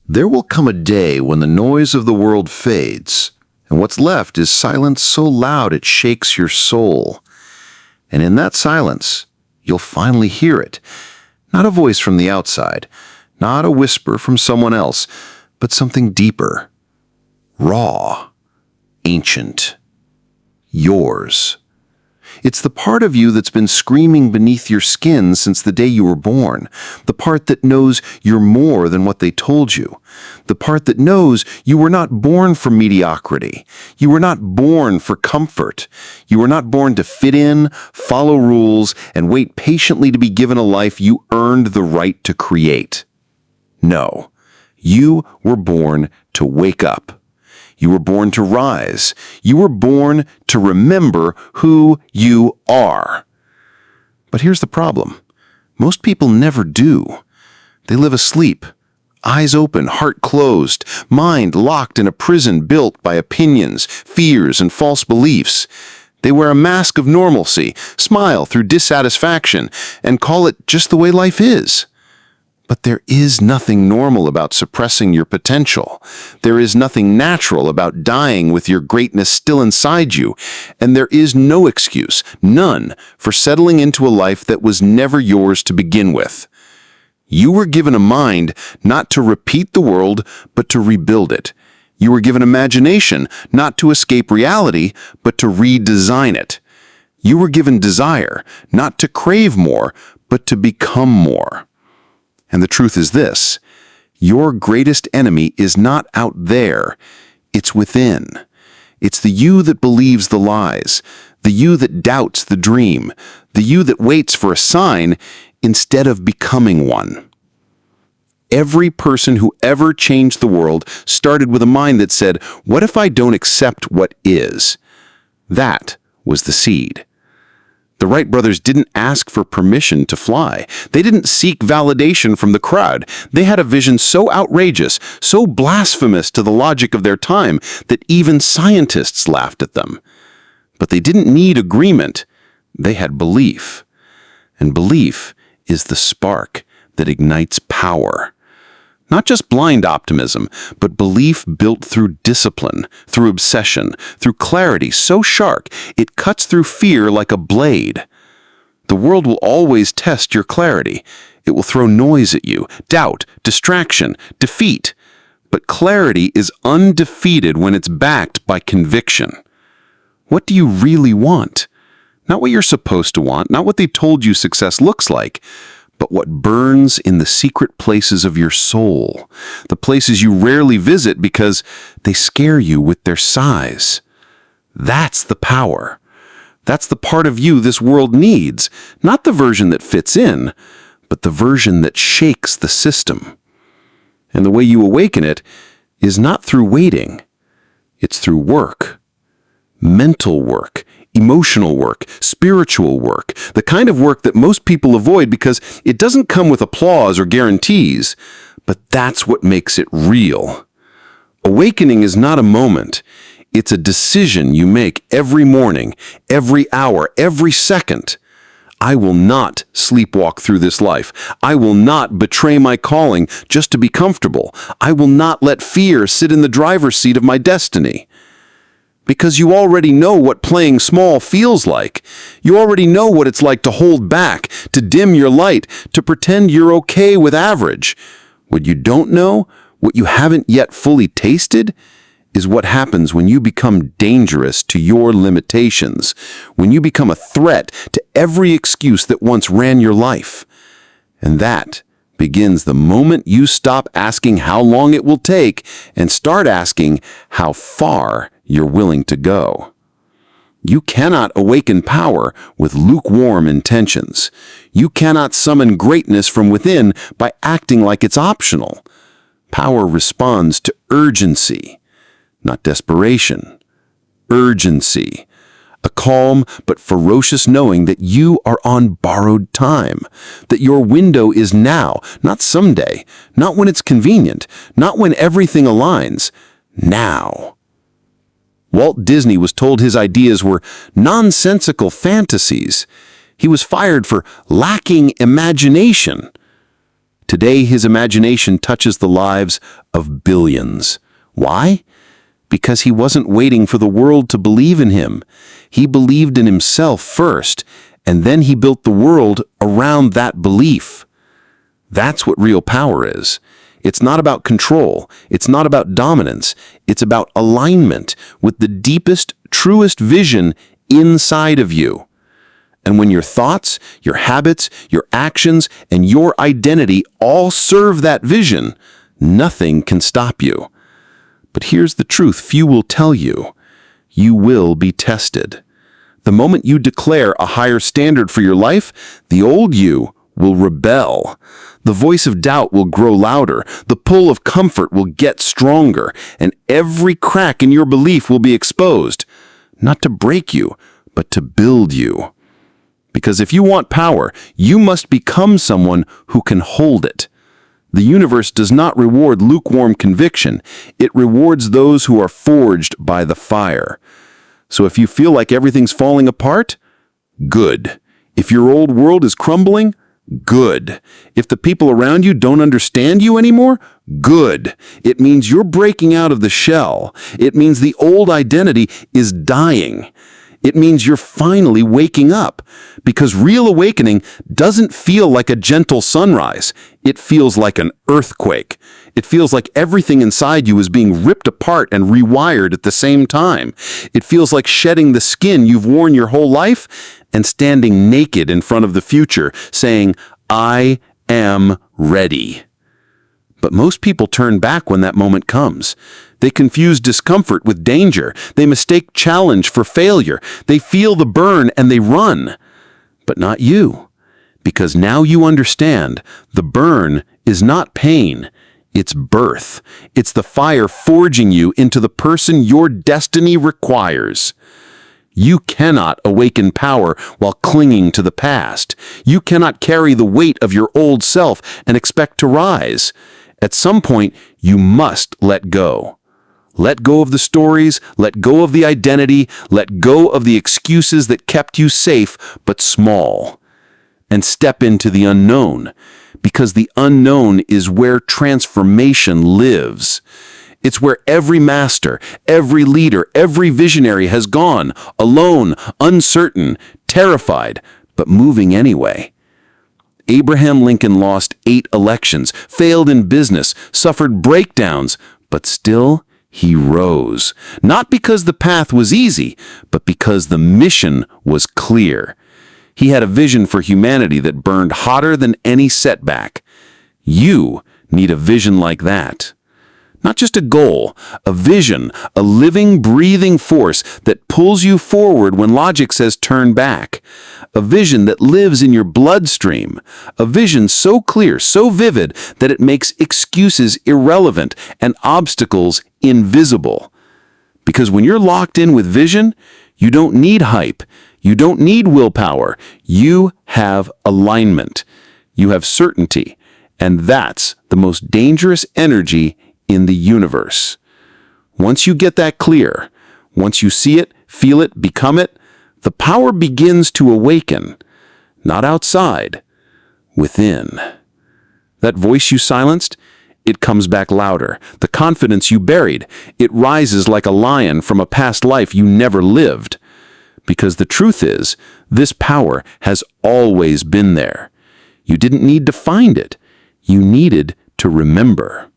There will come a day when the noise of the world fades, and what's left is silence so loud it shakes your soul. And in that silence, you'll finally hear it. Not a voice from the outside, not a whisper from someone else, but something deeper, raw, ancient, yours. It's the part of you that's been screaming beneath your skin since the day you were born, the part that knows you're more than what they told you, the part that knows you were not born for mediocrity, you were not born for comfort, you were not born to fit in, follow rules, and wait patiently to be given a life you earned the right to create. No, you were born to wake up. You were born to rise. You were born to remember who you are. But here's the problem. Most people never do. They live asleep, eyes open, heart closed, mind locked in a prison built by opinions, fears, and false beliefs. They wear a mask of normalcy, smile through dissatisfaction, and call it just the way life is. But there is nothing normal about suppressing your potential. There is nothing natural about dying with your greatness still inside you. And there is no excuse, none, for settling into a life that was never yours to begin with. You were given a mind not to repeat the world, but to rebuild it. You were given imagination not to escape reality, but to redesign it. You were given desire not to crave more, but to become more. And the truth is this, your greatest enemy is not out there, it's within. It's the you that believes the lies, the you that doubts the dream, the you that waits for a sign instead of becoming one. Every person who ever changed the world started with a mind that said, what if I don't accept what is? That was the seed. The Wright brothers didn't ask for permission to fly. They didn't seek validation from the crowd. They had a vision so outrageous, so blasphemous to the logic of their time, that even scientists laughed at them. But they didn't need agreement. They had belief. And belief is the spark that ignites power. Not just blind optimism, but belief built through discipline, through obsession, through clarity so sharp it cuts through fear like a blade. The world will always test your clarity. It will throw noise at you, doubt, distraction, defeat. But clarity is undefeated when it's backed by conviction. What do you really want? Not what you're supposed to want, not what they told you success looks like, but what burns in the secret places of your soul, the places you rarely visit because they scare you with their size. That's the power. That's the part of you this world needs, not the version that fits in, but the version that shakes the system. And the way you awaken it is not through waiting. It's through work. Mental work, emotional work, spiritual work, the kind of work that most people avoid because it doesn't come with applause or guarantees, but that's what makes it real. Awakening is not a moment. It's a decision you make every morning, every hour, every second. I will not sleepwalk through this life. I will not betray my calling just to be comfortable. I will not let fear sit in the driver's seat of my destiny. Because you already know what playing small feels like. You already know what it's like to hold back, to dim your light, to pretend you're okay with average. What you don't know, what you haven't yet fully tasted, is what happens when you become dangerous to your limitations, when you become a threat to every excuse that once ran your life. And that begins the moment you stop asking how long it will take and start asking how far you're willing to go. You cannot awaken power with lukewarm intentions. You cannot summon greatness from within by acting like it's optional. Power responds to urgency, not desperation. Urgency. A calm but ferocious knowing that you are on borrowed time, that your window is now, not someday, not when it's convenient, not when everything aligns, now. Walt Disney was told his ideas were nonsensical fantasies. He was fired for lacking imagination. Today, his imagination touches the lives of billions. Why? Because he wasn't waiting for the world to believe in him. He believed in himself first, and then he built the world around that belief. That's what real power is. It's not about control. It's not about dominance. It's about alignment with the deepest, truest vision inside of you. And when your thoughts, your habits, your actions, and your identity all serve that vision, nothing can stop you. But here's the truth few will tell you. You will be tested. The moment you declare a higher standard for your life, the old you will rebel. The voice of doubt will grow louder, the pull of comfort will get stronger, and every crack in your belief will be exposed, not to break you, but to build you. Because if you want power, you must become someone who can hold it. The universe does not reward lukewarm conviction. It rewards those who are forged by the fire. So if you feel like everything's falling apart, good. If your old world is crumbling, good. If the people around you don't understand you anymore, good. It means you're breaking out of the shell. It means the old identity is dying. It means you're finally waking up, because real awakening doesn't feel like a gentle sunrise. It feels like an earthquake. It feels like everything inside you is being ripped apart and rewired at the same time. It feels like shedding the skin you've worn your whole life and standing naked in front of the future, saying, I am ready. But most people turn back when that moment comes. They confuse discomfort with danger. They mistake challenge for failure. They feel the burn and they run. But not you. Because now you understand the burn is not pain. It's birth. It's the fire forging you into the person your destiny requires. You cannot awaken power while clinging to the past. You cannot carry the weight of your old self and expect to rise. At some point, you must let go. Let go of the stories, let go of the identity, let go of the excuses that kept you safe but small. And step into the unknown, because the unknown is where transformation lives. It's where every master, every leader, every visionary has gone, alone, uncertain, terrified, but moving anyway. Abraham Lincoln lost 8 elections, failed in business, suffered breakdowns, but still he rose. Not because the path was easy, but because the mission was clear. He had a vision for humanity that burned hotter than any setback. You need a vision like that. Not just a goal, a vision, a living, breathing force that pulls you forward when logic says turn back. A vision that lives in your bloodstream. A vision so clear, so vivid, that it makes excuses irrelevant and obstacles invisible. Because when you're locked in with vision, you don't need hype. You don't need willpower. You have alignment. You have certainty. And that's the most dangerous energy in the universe. Once you get that clear, once you see it, feel it, become it, the power begins to awaken, not outside, within. That voice you silenced, it comes back louder. The confidence you buried, it rises like a lion from a past life you never lived. Because the truth is, this power has always been there. You didn't need to find it. You needed to remember.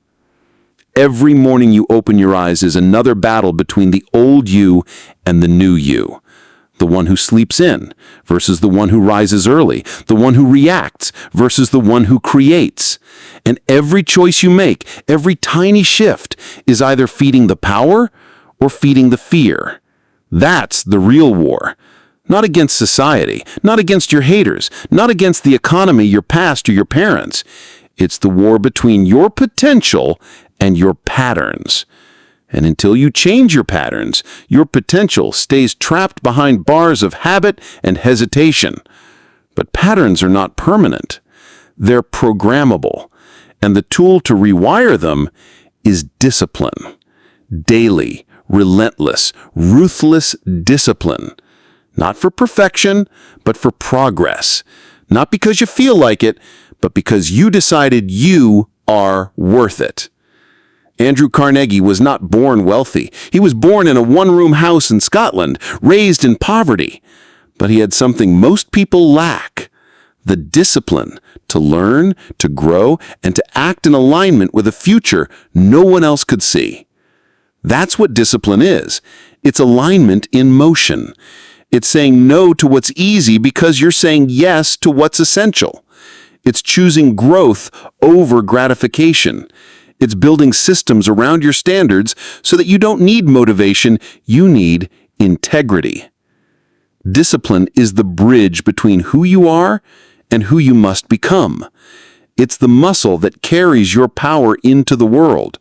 Every morning you open your eyes is another battle between the old you and the new you. The one who sleeps in versus the one who rises early. The one who reacts versus the one who creates. And every choice you make, every tiny shift, is either feeding the power or feeding the fear. That's the real war. Not against society, not against your haters, not against the economy, your past, or your parents. It's the war between your potential and your patterns. And until you change your patterns, your potential stays trapped behind bars of habit and hesitation. But patterns are not permanent. They're programmable. And the tool to rewire them is discipline. Daily, relentless, ruthless discipline. Not for perfection, but for progress. Not because you feel like it, but because you decided you are worth it. Andrew Carnegie was not born wealthy. He was born in a one-room house in Scotland, raised in poverty. But he had something most people lack: the discipline to learn, to grow, and to act in alignment with a future no one else could see. That's what discipline is. It's alignment in motion. It's saying no to what's easy because you're saying yes to what's essential. It's choosing growth over gratification. It's building systems around your standards so that you don't need motivation, you need integrity. Discipline is the bridge between who you are and who you must become. It's the muscle that carries your power into the world.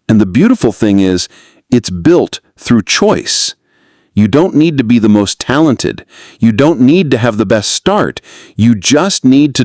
And the beautiful thing is, it's built through choice. You don't need to be the most talented. You don't need to have the best start. You just need to